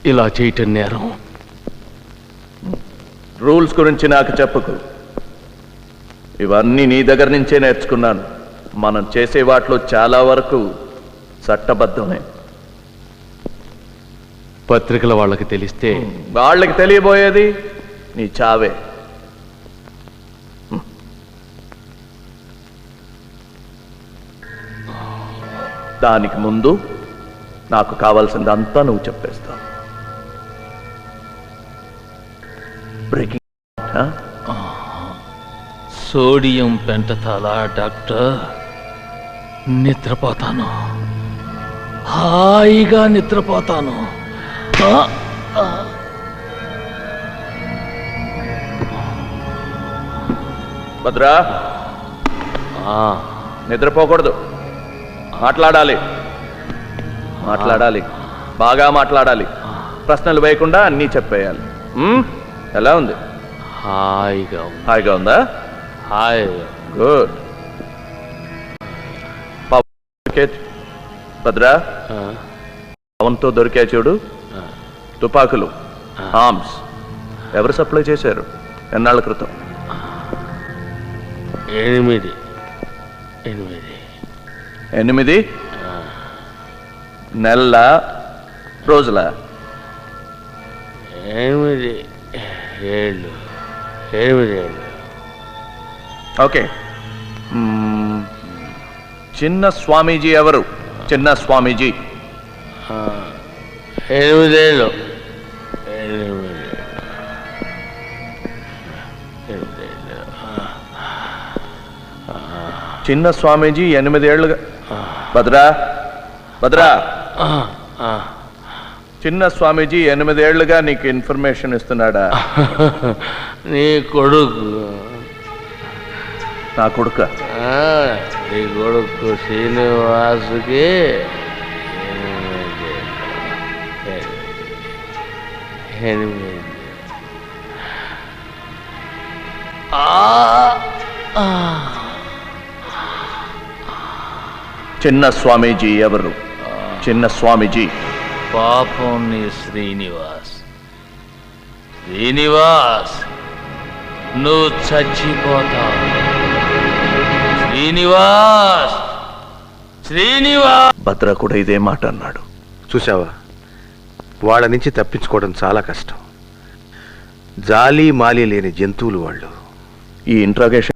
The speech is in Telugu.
ఇలా చేయటం నేరం. రూల్స్ గురించి నాకు చెప్పుకు. ఇవన్నీ నీ దగ్గర నుంచే నేర్చుకున్నాను. మనం చేసే వాటిలో చాలా వరకు చట్టబద్ధమే. పత్రికల వాళ్ళకి తెలిస్తే వాళ్ళకి తెలియబోయేది నీ చావే. దానికి ముందు నాకు కావాల్సిందంతా నువ్వు చెప్పేస్తావు. Breaking sodium pentothal doctor. నిద్రపోతాను, హాయిగా నిద్రపోతాను. భద్రా, నిద్రపోకూడదు. మాట్లాడాలి, మాట్లాడాలి, బాగా మాట్లాడాలి. ప్రశ్నలు వేయకుండా అన్నీ చెప్పేయాలి. ఎలా ఉంది? హాయిగా హాయిగా ఉందా? హాయిగా. గుడ్. భద్రా, పవన్తో దొరికా చూడు తుపాకులు, ఆర్మ్స్. ఎవరు సప్లై చేశారు? ఎన్నాళ్ళ క్రితం? 8 నెలల రోజుల? 8 ఏళ్ళు. ఓకే. చిన్న స్వామీజీ ఎవరు? చిన్న స్వామీజీ 8 ఏళ్ళు. చిన్న స్వామీజీ 8 ఏళ్ళుగా. భద్రా, భద్రా, చిన్న స్వామీజీ 8 ఏళ్లుగా నీకు ఇన్ఫర్మేషన్ ఇస్తున్నాడా? నీ కొడుకు. నా కొడుక? నీ కొడుకు శ్రీనివాసుకి 8. చిన్న స్వామీజీ ఎవరు? చిన్న స్వామీజీ పాపం నీ శ్రీనివాస్. శ్రీనివాస్, నువ్వు చచ్చిపోతావు. శ్రీనివాస్, శ్రీనివాస్. భద్ర కూడా ఇదే మాట అన్నాడు. చూసావా, వాళ్ళ నుంచి తప్పించుకోవడం చాలా కష్టం. జాలి మాలి లేని జంతువులు వాళ్ళు. ఈ ఇంట్రాగేషన్